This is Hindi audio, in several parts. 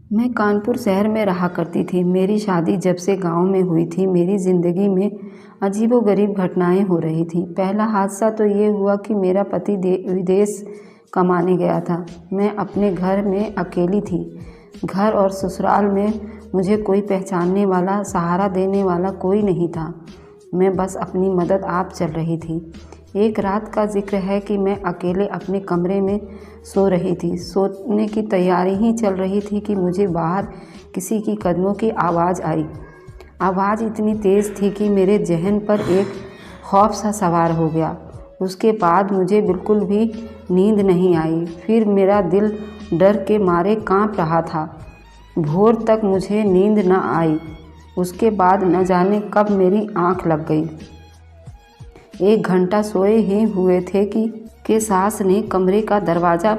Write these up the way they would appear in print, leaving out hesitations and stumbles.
मैं कानपुर शहर में रहा करती थी। मेरी शादी जब से गांव में हुई थी, मेरी ज़िंदगी में अजीबोगरीब घटनाएं हो रही थी। पहला हादसा तो ये हुआ कि मेरा पति विदेश कमाने गया था। मैं अपने घर में अकेली थी। घर और ससुराल में मुझे कोई पहचानने वाला, सहारा देने वाला कोई नहीं था। मैं बस अपनी मदद आप चल रही थी। एक रात का जिक्र है कि मैं अकेले अपने कमरे में सो रही थी। सोने की तैयारी ही चल रही थी कि मुझे बाहर किसी की कदमों की आवाज़ आई। आवाज़ इतनी तेज़ थी कि मेरे ज़हन पर एक खौफ सा सवार हो गया। उसके बाद मुझे बिल्कुल भी नींद नहीं आई। फिर मेरा दिल डर के मारे काँप रहा था। भोर तक मुझे नींद न आई। उसके बाद न जाने कब मेरी आँख लग गई। 1 घंटा सोए ही हुए थे कि सास ने कमरे का दरवाज़ा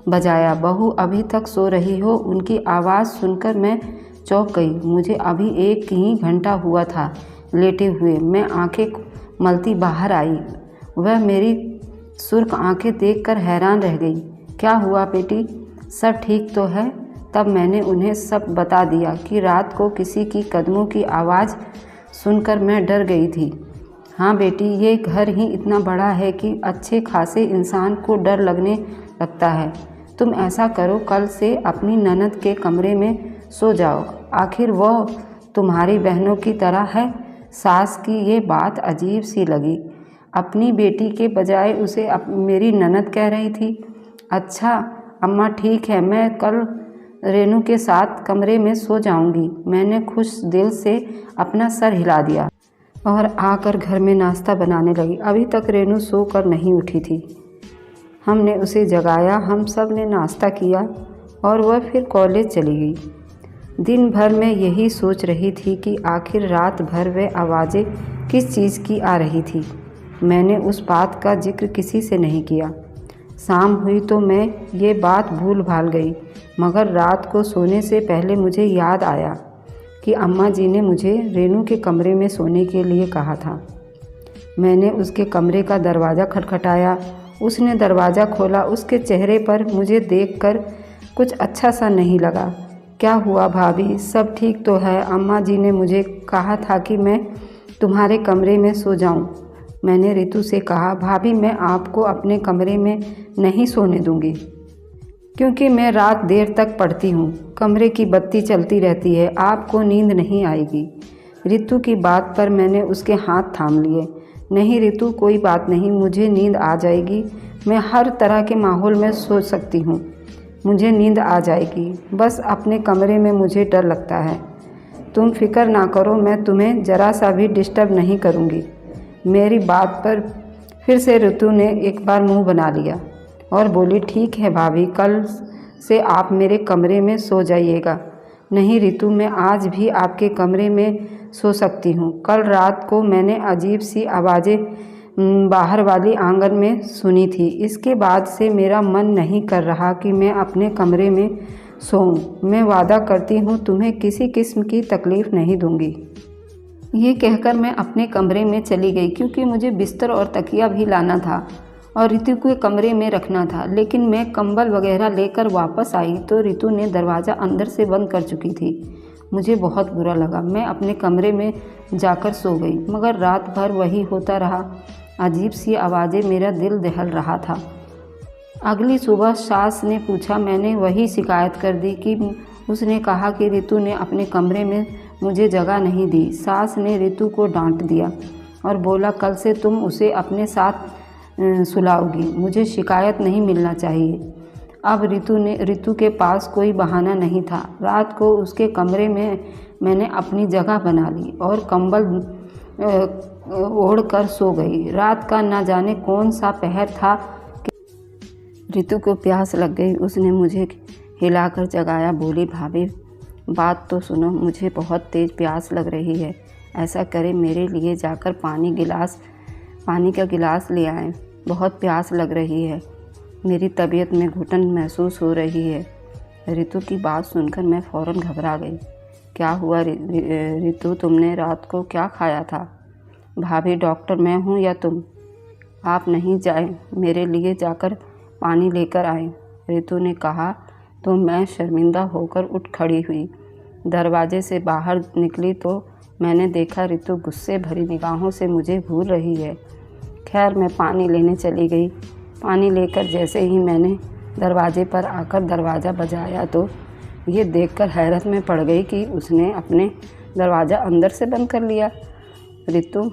बजाया। बहू अभी तक सो रही हो, उनकी आवाज़ सुनकर मैं चौंक गई। मुझे अभी 1 ही घंटा हुआ था लेटे हुए। मैं आंखें मलती बाहर आई। वह मेरी सुर्ख आंखें देखकर हैरान रह गई। क्या हुआ बेटी, सब ठीक तो है? तब मैंने उन्हें सब बता दिया कि रात को किसी की कदमों की आवाज़ सुनकर मैं डर गई थी। हाँ बेटी, ये घर ही इतना बड़ा है कि अच्छे खासे इंसान को डर लगने लगता है। तुम ऐसा करो, कल से अपनी ननद के कमरे में सो जाओ। आखिर वह तुम्हारी बहनों की तरह है। सास की ये बात अजीब सी लगी। अपनी बेटी के बजाय उसे मेरी ननद कह रही थी। अच्छा अम्मा, ठीक है, मैं कल रेनू के साथ कमरे में सो जाऊंगी। मैंने खुश दिल से अपना सर हिला दिया और आकर घर में नाश्ता बनाने लगी। अभी तक रेनू सो कर नहीं उठी थी। हमने उसे जगाया, हम सब ने नाश्ता किया और वह फिर कॉलेज चली गई। दिन भर मैं यही सोच रही थी कि आखिर रात भर वह आवाज़ें किस चीज़ की आ रही थी। मैंने उस बात का जिक्र किसी से नहीं किया। शाम हुई तो मैं ये बात भूल भाल गई, मगर रात को सोने से पहले मुझे याद आया कि अम्मा जी ने मुझे रेनू के कमरे में सोने के लिए कहा था। मैंने उसके कमरे का दरवाज़ा खटखटाया। उसने दरवाज़ा खोला। उसके चेहरे पर मुझे देखकर कुछ अच्छा सा नहीं लगा। क्या हुआ भाभी, सब ठीक तो है? अम्मा जी ने मुझे कहा था कि मैं तुम्हारे कमरे में सो जाऊं। मैंने रितु से कहा, भाभी मैं आपको अपने कमरे में नहीं सोने दूंगी, क्योंकि मैं रात देर तक पढ़ती हूँ। कमरे की बत्ती चलती रहती है, आपको नींद नहीं आएगी। रितु की बात पर मैंने उसके हाथ थाम लिए। नहीं रितु, कोई बात नहीं, मुझे नींद आ जाएगी। मैं हर तरह के माहौल में सो सकती हूँ। मुझे नींद आ जाएगी। बस अपने कमरे में मुझे डर लगता है। तुम फिक्र ना करो, मैं तुम्हें ज़रा सा भी डिस्टर्ब नहीं करूँगी। मेरी बात पर फिर से रितु ने एक बार मुँह बना लिया और बोली, ठीक है भाभी, कल से आप मेरे कमरे में सो जाइएगा। नहीं रितु, मैं आज भी आपके कमरे में सो सकती हूँ। कल रात को मैंने अजीब सी आवाज़ें बाहर वाली आंगन में सुनी थी। इसके बाद से मेरा मन नहीं कर रहा कि मैं अपने कमरे में सोऊं। मैं वादा करती हूँ तुम्हें किसी किस्म की तकलीफ़ नहीं दूँगी। ये कहकर मैं अपने कमरे में चली गई, क्योंकि मुझे बिस्तर और तकिया भी लाना था और रितु के कमरे में रखना था। लेकिन मैं कंबल वगैरह लेकर वापस आई तो रितु ने दरवाज़ा अंदर से बंद कर चुकी थी। मुझे बहुत बुरा लगा। मैं अपने कमरे में जाकर सो गई, मगर रात भर वही होता रहा। अजीब सी आवाज़ें, मेरा दिल दहल रहा था। अगली सुबह सास ने पूछा। मैंने वही शिकायत कर दी कि उसने कहा कि रितु ने अपने कमरे में मुझे जगह नहीं दी। सास ने रितु को डांट दिया और बोला, कल से तुम उसे अपने साथ सुलाओगी। मुझे शिकायत नहीं मिलना चाहिए। अब रितु के पास कोई बहाना नहीं था। रात को उसके कमरे में मैंने अपनी जगह बना ली और कंबल ओढ़ कर सो गई। रात का ना जाने कौन सा पहर था कि रितु को प्यास लग गई। उसने मुझे हिलाकर जगाया। बोली, भाभी बात तो सुनो, मुझे बहुत तेज़ प्यास लग रही है। ऐसा करें, मेरे लिए जाकर पानी का गिलास ले आएं। बहुत प्यास लग रही है। मेरी तबीयत में घुटन महसूस हो रही है। रितु की बात सुनकर मैं फ़ौरन घबरा गई। क्या हुआ रितु, तुमने रात को क्या खाया था? भाभी, डॉक्टर मैं हूँ या तुम? आप नहीं जाएं, मेरे लिए जाकर पानी लेकर आएं। रितु ने कहा, तो मैं शर्मिंदा होकर उठ खड़ी हुई। दरवाजे से बाहर निकली तो मैंने देखा ऋतु गुस्से भरी निगाहों से मुझे घूर रही है। खैर मैं पानी लेने चली गई। पानी लेकर जैसे ही मैंने दरवाजे पर आकर दरवाज़ा बजाया तो ये देखकर हैरत में पड़ गई कि उसने अपने दरवाज़ा अंदर से बंद कर लिया। ऋतु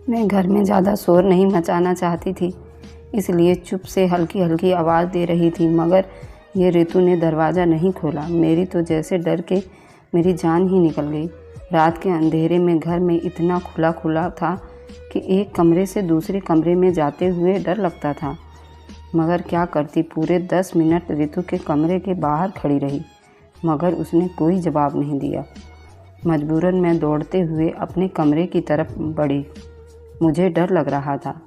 मैं घर में ज़्यादा शोर नहीं मचाना चाहती थी, इसलिए चुप से हल्की हल्की आवाज़ दे रही थी, मगर ये ऋतु ने दरवाज़ा नहीं खोला। मेरी तो जैसे डर के मेरी जान ही निकल गई। रात के अंधेरे में घर में इतना खुला खुला था कि एक कमरे से दूसरे कमरे में जाते हुए डर लगता था, मगर क्या करती। पूरे 10 मिनट ऋतु के कमरे के बाहर खड़ी रही, मगर उसने कोई जवाब नहीं दिया। मजबूरन मैं दौड़ते हुए अपने कमरे की तरफ बढ़ी। मुझे डर लग रहा था,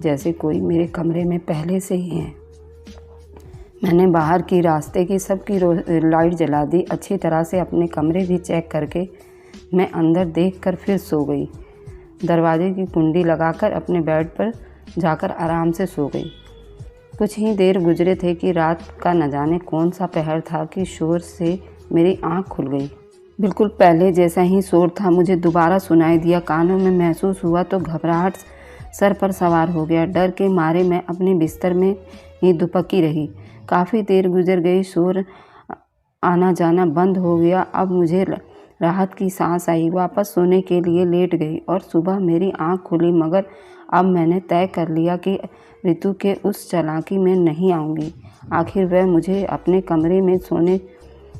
जैसे कोई मेरे कमरे में पहले से ही है। मैंने बाहर की रास्ते की सबकी लाइट जला दी। अच्छी तरह से अपने कमरे भी चेक करके मैं अंदर देखकर फिर सो गई। दरवाजे की कुंडी लगाकर अपने बेड पर जाकर आराम से सो गई। कुछ ही देर गुजरे थे कि रात का न जाने कौन सा पहर था कि शोर से मेरी आँख खुल गई। बिल्कुल पहले जैसा ही शोर था मुझे दोबारा सुनाई दिया। कानों में महसूस हुआ तो घबराहट सर पर सवार हो गया। डर के मारे मैं अपने बिस्तर में ही दुबकी रही। काफ़ी देर गुजर गई, शोर आना जाना बंद हो गया। अब मुझे राहत की सांस आई। वापस सोने के लिए लेट गई और सुबह मेरी आँख खुली, मगर अब मैंने तय कर लिया कि ऋतु के उस चालाकी में नहीं आऊँगी। आखिर वह मुझे अपने कमरे में सोने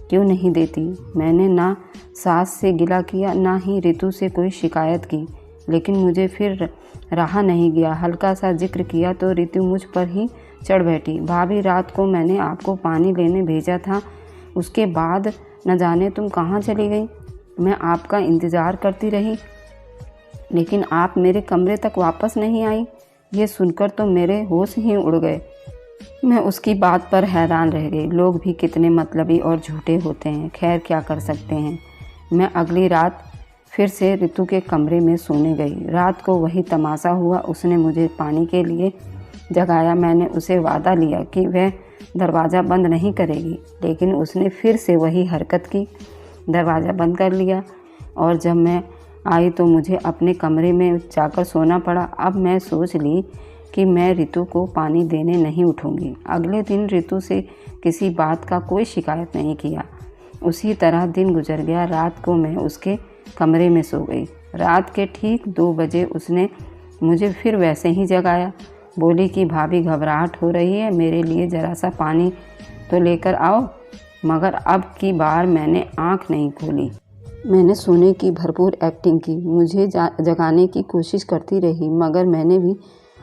क्यों नहीं देती। मैंने ना सास से गिला किया, ना ही ऋतु से कोई शिकायत की, लेकिन मुझे फिर रहा नहीं गया। हल्का सा जिक्र किया तो ऋतु मुझ पर ही चढ़ बैठी। भाभी, रात को मैंने आपको पानी लेने भेजा था, उसके बाद न जाने तुम कहाँ चली गई। मैं आपका इंतज़ार करती रही, लेकिन आप मेरे कमरे तक वापस नहीं आई। ये सुनकर तो मेरे होश ही उड़ गए। मैं उसकी बात पर हैरान रह गई। लोग भी कितने मतलबी और झूठे होते हैं। खैर क्या कर सकते हैं। मैं अगली रात फिर से ऋतु के कमरे में सोने गई। रात को वही तमाशा हुआ। उसने मुझे पानी के लिए जगाया। मैंने उसे वादा लिया कि वह दरवाज़ा बंद नहीं करेगी, लेकिन उसने फिर से वही हरकत की, दरवाज़ा बंद कर लिया। और जब मैं आई तो मुझे अपने कमरे में जाकर सोना पड़ा। अब मैं सोच ली कि मैं ऋतु को पानी देने नहीं उठूँगी। अगले दिन ऋतु से किसी बात का कोई शिकायत नहीं किया। उसी तरह दिन गुजर गया। रात को मैं उसके कमरे में सो गई। रात के ठीक 2 बजे उसने मुझे फिर वैसे ही जगाया। बोली कि भाभी, घबराहट हो रही है, मेरे लिए ज़रा सा पानी तो लेकर आओ। मगर अब की बार मैंने आँख नहीं खोली। मैंने सोने की भरपूर एक्टिंग की, मुझे जगाने की कोशिश करती रही, मगर मैंने भी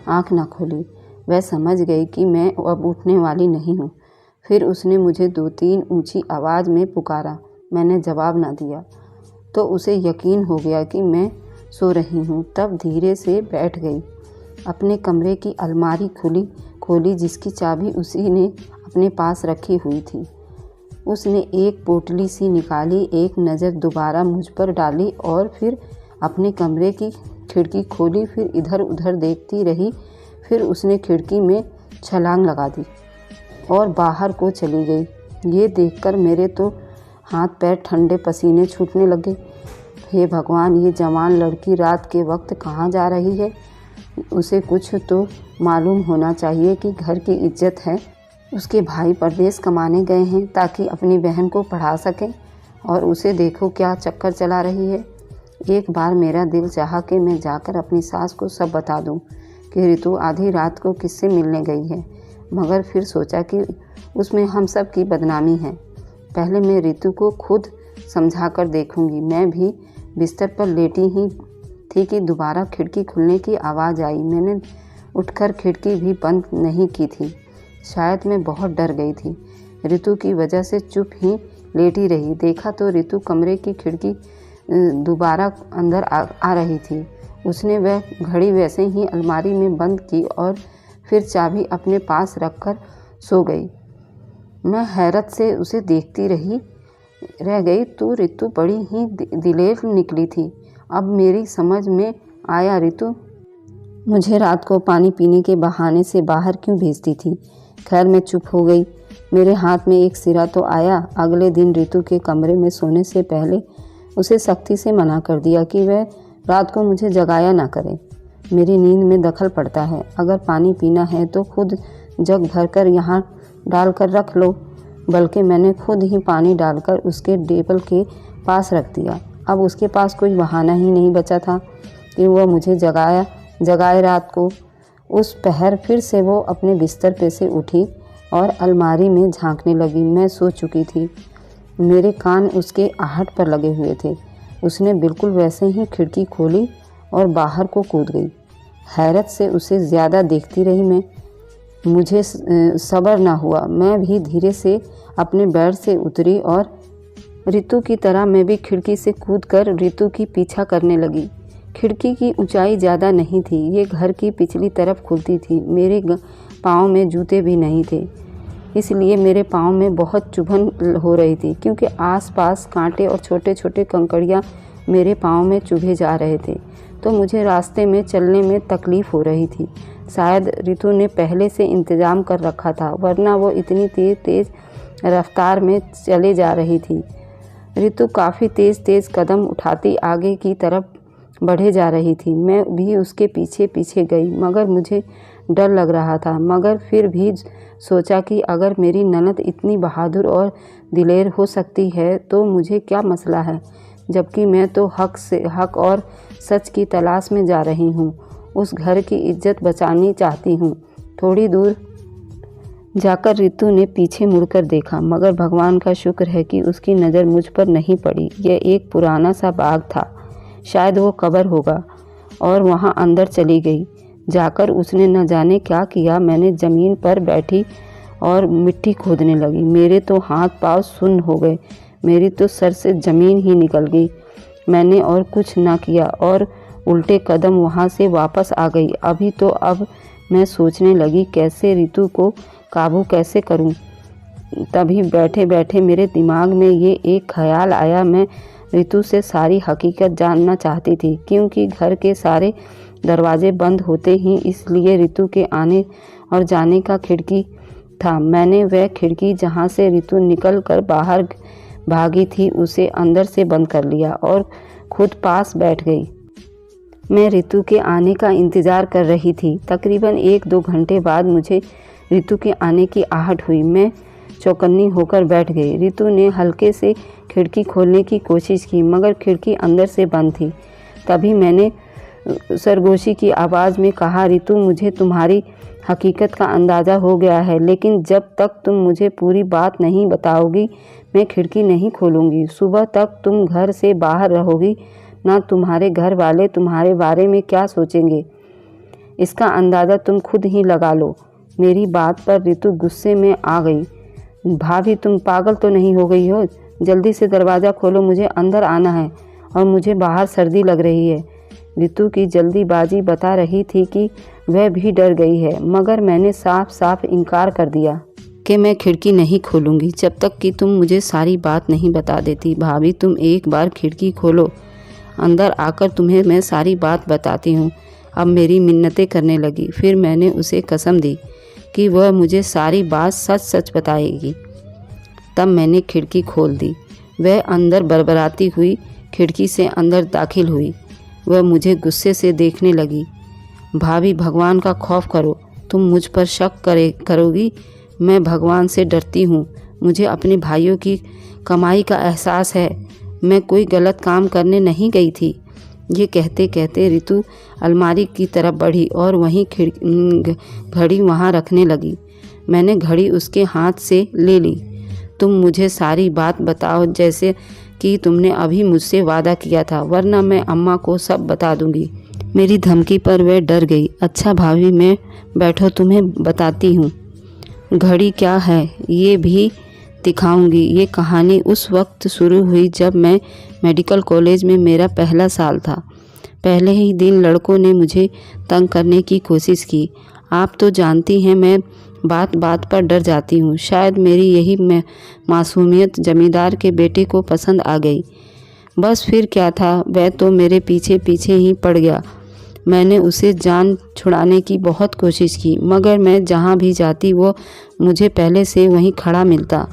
आँख ना खोली। वह समझ गई कि मैं अब उठने वाली नहीं हूँ। फिर उसने मुझे 2-3 ऊंची आवाज़ में पुकारा। मैंने जवाब ना दिया तो उसे यकीन हो गया कि मैं सो रही हूँ। तब धीरे से बैठ गई। अपने कमरे की अलमारी खोली जिसकी चाबी उसी ने अपने पास रखी हुई थी। उसने एक पोटली सी निकाली, एक नज़र दोबारा मुझ पर डाली और फिर अपने कमरे की खिड़की खोली। फिर इधर उधर देखती रही। फिर उसने खिड़की में छलांग लगा दी और बाहर को चली गई। ये देखकर मेरे तो हाथ पैर ठंडे पसीने छूटने लगे। हे भगवान, ये जवान लड़की रात के वक्त कहाँ जा रही है। उसे कुछ तो मालूम होना चाहिए कि घर की इज्जत है। उसके भाई परदेश कमाने गए हैं ताकि अपनी बहन को पढ़ा सकें, और उसे देखो क्या चक्कर चला रही है। एक बार मेरा दिल चाहा कि मैं जाकर अपनी सास को सब बता दूं कि ऋतु आधी रात को किससे मिलने गई है, मगर फिर सोचा कि उसमें हम सब की बदनामी है। पहले मैं ऋतु को खुद समझा कर देखूंगी। मैं भी बिस्तर पर लेटी ही थी कि दोबारा खिड़की खुलने की आवाज़ आई। मैंने उठकर खिड़की भी बंद नहीं की थी। शायद मैं बहुत डर गई थी। ऋतु की वजह से चुप ही लेटी रही। देखा तो ऋतु कमरे की खिड़की दोबारा अंदर आ रही थी। उसने वह घड़ी वैसे ही अलमारी में बंद की और फिर चाबी अपने पास रखकर सो गई। मैं हैरत से उसे देखती रह गई। तो ऋतु बड़ी ही दिलेर निकली थी। अब मेरी समझ में आया, ऋतु मुझे रात को पानी पीने के बहाने से बाहर क्यों भेजती थी। खैर मैं चुप हो गई। मेरे हाथ में एक सिरा तो आया। अगले दिन रितु के कमरे में सोने से पहले उसे सख्ती से मना कर दिया कि वह रात को मुझे जगाया ना करे। मेरी नींद में दखल पड़ता है। अगर पानी पीना है तो खुद जग भरकर यहाँ डाल कर रख लो। बल्कि मैंने खुद ही पानी डालकर उसके टेबल के पास रख दिया। अब उसके पास कोई बहाना ही नहीं बचा था कि वह मुझे जगाए रात को। उस पहर फिर से वो अपने बिस्तर पे से उठी और अलमारी में झांकने लगी। मैं सो चुकी थी। मेरे कान उसके आहट पर लगे हुए थे। उसने बिल्कुल वैसे ही खिड़की खोली और बाहर को कूद गई। हैरत से उसे ज़्यादा देखती रही मैं। मुझे सब्र ना हुआ। मैं भी धीरे से अपने बेड से उतरी और रितु की तरह मैं भी खिड़की से कूदकर रितु की पीछा करने लगी। खिड़की की ऊंचाई ज़्यादा नहीं थी। ये घर की पिछली तरफ खुलती थी। मेरे पाँव में जूते भी नहीं थे, इसलिए मेरे पाँव में बहुत चुभन हो रही थी, क्योंकि आसपास कांटे और छोटे छोटे कंकड़ियाँ मेरे पाँव में चुभे जा रहे थे। तो मुझे रास्ते में चलने में तकलीफ़ हो रही थी। शायद रितु ने पहले से इंतज़ाम कर रखा था, वरना वो इतनी तेज़ रफ्तार में चले जा रही थी। रितु काफ़ी तेज़ कदम उठाती आगे की तरफ बढ़े जा रही थी। मैं भी उसके पीछे पीछे गई, मगर मुझे डर लग रहा था। मगर फिर भी सोचा कि अगर मेरी ननद इतनी बहादुर और दिलेर हो सकती है तो मुझे क्या मसला है, जबकि मैं तो हक और सच की तलाश में जा रही हूँ। उस घर की इज्जत बचानी चाहती हूँ। थोड़ी दूर जाकर रितु ने पीछे मुड़कर देखा, मगर भगवान का शुक्र है कि उसकी नज़र मुझ पर नहीं पड़ी। यह एक पुराना सा बाग था, शायद वो कब्र होगा, और वहाँ अंदर चली गई। जाकर उसने न जाने क्या किया। मैंने ज़मीन पर बैठी और मिट्टी खोदने लगी। मेरे तो हाथ पांव सुन्न हो गए। मेरी तो सर से ज़मीन ही निकल गई। मैंने और कुछ ना किया और उल्टे कदम वहाँ से वापस आ गई। अब मैं सोचने लगी कैसे रितु को काबू कैसे करूं। तभी बैठे बैठे मेरे दिमाग में ये एक ख्याल आया। मैं रितु से सारी हकीकत जानना चाहती थी, क्योंकि घर के सारे दरवाजे बंद होते ही, इसलिए रितु के आने और जाने का खिड़की था। मैंने वह खिड़की जहाँ से रितु निकल कर बाहर भागी थी उसे अंदर से बंद कर लिया और खुद पास बैठ गई। मैं रितु के आने का इंतज़ार कर रही थी। तकरीबन 1-2 घंटे बाद मुझे रितु के आने की आहट हुई। मैं चौकन्नी होकर बैठ गई। रितु ने हल्के से खिड़की खोलने की कोशिश की, मगर खिड़की अंदर से बंद थी। तभी मैंने सरगोशी की आवाज़ में कहा, रितु, मुझे तुम्हारी हकीकत का अंदाज़ा हो गया है, लेकिन जब तक तुम मुझे पूरी बात नहीं बताओगी मैं खिड़की नहीं खोलूँगी। सुबह तक तुम घर से बाहर रहोगी, ना तुम्हारे घर वाले तुम्हारे बारे में क्या सोचेंगे, इसका अंदाज़ा तुम खुद ही लगा लो। मेरी बात पर रितु गुस्से में आ गई। भाभी, तुम पागल तो नहीं हो गई हो? जल्दी से दरवाज़ा खोलो, मुझे अंदर आना है और मुझे बाहर सर्दी लग रही है। रितु की जल्दीबाजी बता रही थी कि वह भी डर गई है, मगर मैंने साफ साफ इनकार कर दिया कि मैं खिड़की नहीं खोलूँगी जब तक कि तुम मुझे सारी बात नहीं बता देती। भाभी, तुम एक बार खिड़की खोलो, अंदर आकर तुम्हें मैं सारी बात बताती हूँ। अब मेरी मिन्नतें करने लगी। फिर मैंने उसे कसम दी कि वह मुझे सारी बात सच सच बताएगी। तब मैंने खिड़की खोल दी। वह अंदर बरबराती हुई खिड़की से अंदर दाखिल हुई। वह मुझे गुस्से से देखने लगी। भाभी, भगवान का खौफ करो, तुम मुझ पर शक करोगी। मैं भगवान से डरती हूँ। मुझे अपने भाइयों की कमाई का एहसास है। मैं कोई गलत काम करने नहीं गई थी। ये कहते कहते रितु अलमारी की तरफ बढ़ी और वहीं घड़ी वहाँ रखने लगी। मैंने घड़ी उसके हाथ से ले ली। तुम मुझे सारी बात बताओ, जैसे कि तुमने अभी मुझसे वादा किया था, वरना मैं अम्मा को सब बता दूंगी। मेरी धमकी पर वह डर गई। अच्छा भाभी, मैं बैठो, तुम्हें बताती हूँ। घड़ी क्या है ये भी दिखाऊंगी। ये कहानी उस वक्त शुरू हुई जब मैं मेडिकल कॉलेज में मेरा पहला साल था। पहले ही दिन लड़कों ने मुझे तंग करने की कोशिश की। आप तो जानती हैं मैं बात बात पर डर जाती हूँ। शायद मेरी यही मासूमियत जमींदार के बेटे को पसंद आ गई। बस फिर क्या था, वह तो मेरे पीछे पीछे ही पड़ गया। मैंने उसे जान छुड़ाने की बहुत कोशिश की, मगर मैं जहाँ भी जाती वो मुझे पहले से वहीं खड़ा मिलता।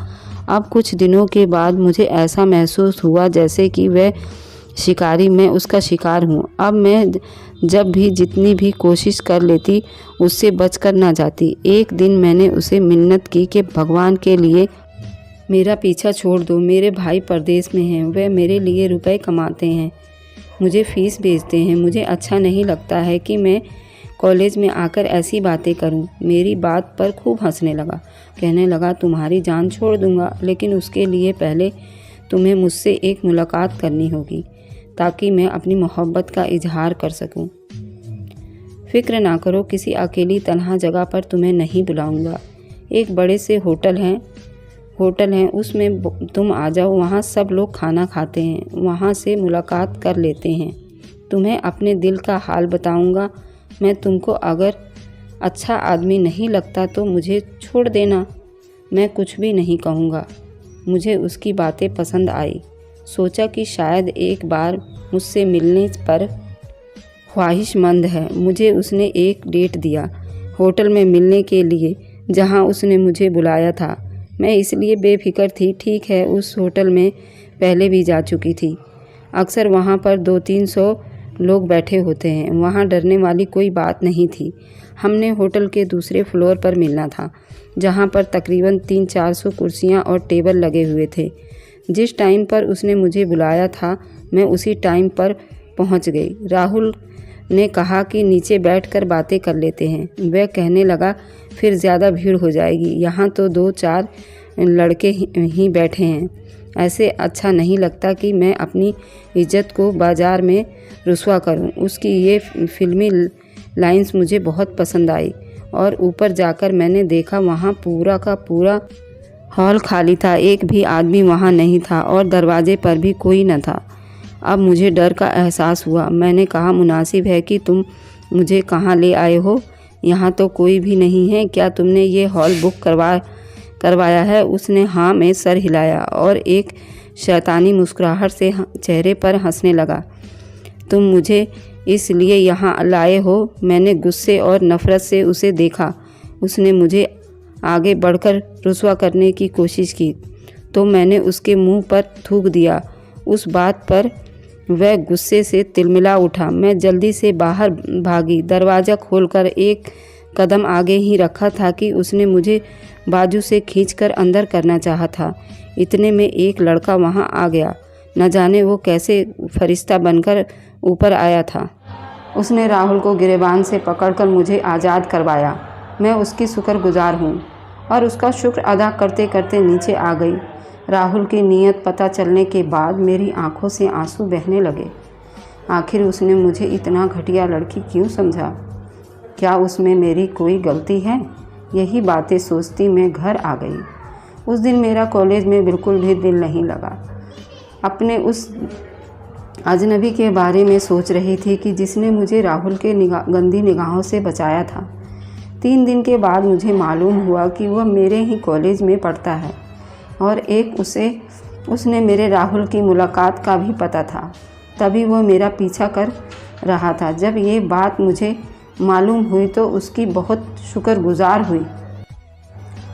अब कुछ दिनों के बाद मुझे ऐसा महसूस हुआ जैसे कि वह शिकारी, मैं उसका शिकार हूँ। अब मैं जब भी जितनी भी कोशिश कर लेती उससे बचकर ना जाती। एक दिन मैंने उसे मिन्नत की कि भगवान के लिए मेरा पीछा छोड़ दो। मेरे भाई परदेश में हैं, वे मेरे लिए रुपए कमाते हैं, मुझे फीस भेजते हैं। मुझे अच्छा नहीं लगता है कि मैं कॉलेज में आकर ऐसी बातें करूं। मेरी बात पर खूब हंसने लगा। कहने लगा, तुम्हारी जान छोड़ दूंगा, लेकिन उसके लिए पहले तुम्हें मुझसे एक मुलाकात करनी होगी ताकि मैं अपनी मोहब्बत का इजहार कर सकूं। फिक्र ना करो, किसी अकेली तन्हा जगह पर तुम्हें नहीं बुलाऊंगा। एक बड़े से होटल है, उसमें तुम आ जाओ। वहाँ सब लोग खाना खाते हैं, वहाँ से मुलाकात कर लेते हैं। तुम्हें अपने दिल का हाल बताऊंगा। मैं तुमको अगर अच्छा आदमी नहीं लगता तो मुझे छोड़ देना, मैं कुछ भी नहीं कहूँगा। मुझे उसकी बातें पसंद आई। सोचा कि शायद एक बार मुझसे मिलने पर ख्वाहिशमंद है। मुझे उसने एक डेट दिया होटल में मिलने के लिए, जहाँ उसने मुझे बुलाया था। मैं इसलिए बेफिक्र थी। ठीक है, उस होटल में पहले भी जा चुकी थी। अक्सर वहाँ पर 200-300 लोग बैठे होते हैं। वहाँ डरने वाली कोई बात नहीं थी। हमने होटल के दूसरे फ्लोर पर मिलना था, जहाँ पर तकरीबन 300-400 कुर्सियाँ और टेबल लगे हुए थे। जिस टाइम पर उसने मुझे बुलाया था मैं उसी टाइम पर पहुँच गई। राहुल ने कहा कि नीचे बैठकर बातें कर लेते हैं। वह कहने लगा, फिर ज़्यादा भीड़ हो जाएगी, यहाँ तो 2-4 लड़के ही बैठे हैं। ऐसे अच्छा नहीं लगता कि मैं अपनी इज्जत को बाज़ार में रुसवा करूं। उसकी ये फिल्मी लाइंस मुझे बहुत पसंद आई और ऊपर जाकर मैंने देखा वहाँ पूरा का पूरा हॉल खाली था। एक भी आदमी वहाँ नहीं था और दरवाजे पर भी कोई न था। अब मुझे डर का एहसास हुआ। मैंने कहा, मुनासिब है कि तुम मुझे कहाँ ले आए हो? यहाँ तो कोई भी नहीं है। क्या तुमने ये हॉल बुक करवाया है? उसने हाँ में सर हिलाया और एक शैतानी मुस्कुराहट से चेहरे पर हंसने लगा। तुम मुझे इसलिए यहाँ लाए हो? मैंने गुस्से और नफ़रत से उसे देखा। उसने मुझे आगे बढ़कर रुसवा करने की कोशिश की तो मैंने उसके मुंह पर थूक दिया। उस बात पर वह गुस्से से तिलमिला उठा। मैं जल्दी से बाहर भागी। दरवाज़ा खोलकर एक कदम आगे ही रखा था कि उसने मुझे बाजू से खींचकर अंदर करना चाहा था। इतने में एक लड़का वहां आ गया। न जाने वो कैसे फरिश्ता बनकर ऊपर आया था। उसने राहुल को गिरेबान से पकड़कर मुझे आज़ाद करवाया। मैं उसकी शुक्रगुजार हूँ और उसका शुक्र अदा करते करते नीचे आ गई। राहुल की नीयत पता चलने के बाद मेरी आंखों से आंसू बहने लगे। आखिर उसने मुझे इतना घटिया लड़की क्यों समझा? क्या उसमें मेरी कोई गलती है? यही बातें सोचती मैं घर आ गई। उस दिन मेरा कॉलेज में बिल्कुल भी दिल नहीं लगा। अपने उस अजनबी के बारे में सोच रही थी कि जिसने मुझे राहुल के गंदी निगाहों से बचाया था। 3 दिन के बाद मुझे मालूम हुआ कि वह मेरे ही कॉलेज में पढ़ता है और उसने मेरे राहुल की मुलाकात का भी पता था। तभी वह मेरा पीछा कर रहा था। जब ये बात मुझे मालूम हुई तो उसकी बहुत शुक्रगुजार हुई।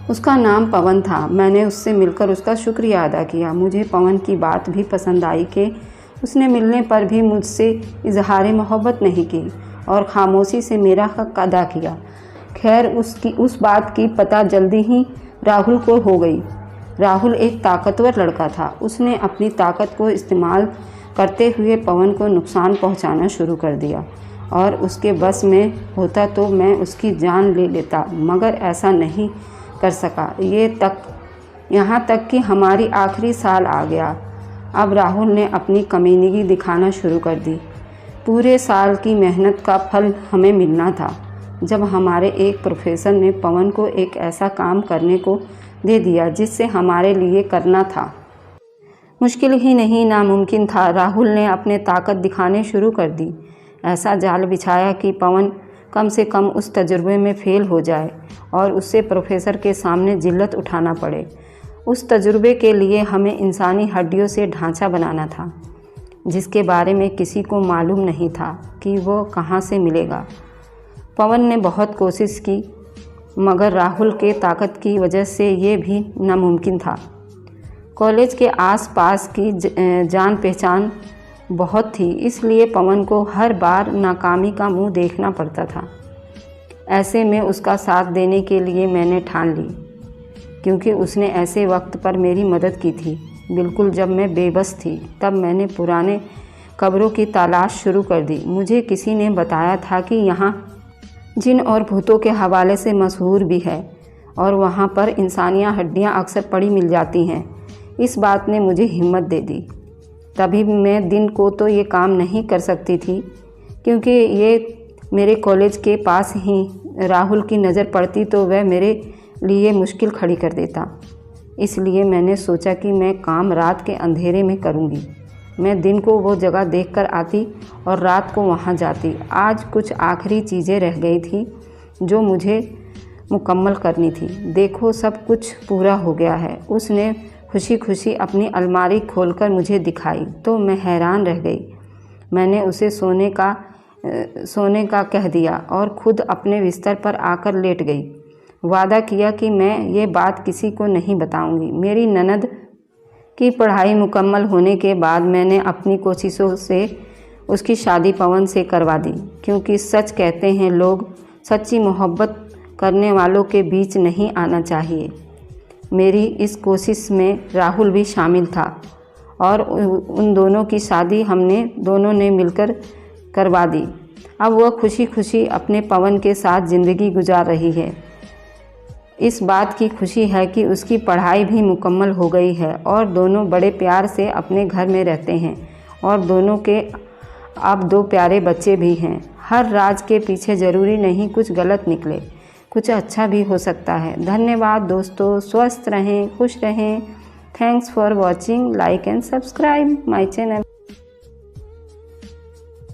उसका नाम पवन था। मैंने उससे मिलकर उसका शुक्रिया अदा किया। मुझे पवन की बात भी पसंद आई कि उसने मिलने पर भी मुझसे इजहार मोहब्बत नहीं की और खामोशी से मेरा हक अदा किया। खैर, उस बात की पता जल्दी ही राहुल को हो गई। राहुल एक ताकतवर लड़का था। उसने अपनी ताकत को इस्तेमाल करते हुए पवन को नुकसान पहुंचाना शुरू कर दिया और उसके बस में होता तो मैं उसकी जान ले लेता, मगर ऐसा नहीं कर सका। यहाँ तक कि हमारी आखिरी साल आ गया। अब राहुल ने अपनी कमीनगी दिखाना शुरू कर दी। पूरे साल की मेहनत का फल हमें मिलना था जब हमारे एक प्रोफेसर ने पवन को एक ऐसा काम करने को दे दिया जिससे हमारे लिए करना था मुश्किल ही नहीं, नामुमकिन था। राहुल ने अपने ताकत दिखाने शुरू कर दी। ऐसा जाल बिछाया कि पवन कम से कम उस तजुर्बे में फेल हो जाए और उससे प्रोफेसर के सामने जिल्लत उठाना पड़े। उस तजुर्बे के लिए हमें इंसानी हड्डियों से ढांचा बनाना था। जिसके बारे में किसी को मालूम नहीं था कि वो कहाँ से मिलेगा। पवन ने बहुत कोशिश की, मगर राहुल के ताकत की वजह से ये भी नामुमकिन था। कॉलेज के आसपास की जान पहचान बहुत थी, इसलिए पवन को हर बार नाकामी का मुंह देखना पड़ता था। ऐसे में उसका साथ देने के लिए मैंने ठान ली, क्योंकि उसने ऐसे वक्त पर मेरी मदद की थी। बिल्कुल जब मैं बेबस थी, तब मैंने पुराने कब्रों की तलाश शुरू कर दी। मुझे किसी ने बताया था कि यहाँ जिन और भूतों के हवाले से मशहूर भी है और वहाँ पर इंसानियाँ हड्डियाँ अक्सर पड़ी मिल जाती हैं। इस बात ने मुझे हिम्मत दे दी। तभी मैं दिन को तो ये काम नहीं कर सकती थी, क्योंकि ये मेरे कॉलेज के पास ही राहुल की नज़र पड़ती तो वह मेरे लिए मुश्किल खड़ी कर देता। इसलिए मैंने सोचा कि मैं काम रात के अंधेरे में करूँगी। मैं दिन को वो जगह देखकर आती और रात को वहाँ जाती। आज कुछ आखिरी चीज़ें रह गई थी जो मुझे मुकम्मल करनी थी। देखो, सब कुछ पूरा हो गया है। उसने खुशी खुशी अपनी अलमारी खोलकर मुझे दिखाई तो मैं हैरान रह गई। मैंने उसे सोने का कह दिया और खुद अपने बिस्तर पर आकर लेट गई। वादा किया कि मैं ये बात किसी को नहीं बताऊंगी। मेरी ननद की पढ़ाई मुकम्मल होने के बाद मैंने अपनी कोशिशों से उसकी शादी पवन से करवा दी, क्योंकि सच कहते हैं लोग, सच्ची मोहब्बत करने वालों के बीच नहीं आना चाहिए। मेरी इस कोशिश में राहुल भी शामिल था और उन दोनों की शादी हमने दोनों ने मिलकर करवा दी। अब वह खुशी खुशी अपने पवन के साथ ज़िंदगी गुजार रही है। इस बात की खुशी है कि उसकी पढ़ाई भी मुकम्मल हो गई है और दोनों बड़े प्यार से अपने घर में रहते हैं और दोनों के अब 2 प्यारे बच्चे भी हैं। हर राज के पीछे ज़रूरी नहीं कुछ गलत निकले, कुछ अच्छा भी हो सकता है। धन्यवाद दोस्तों, स्वस्थ रहें, खुश रहें। Thanks for watching, like and subscribe my channel.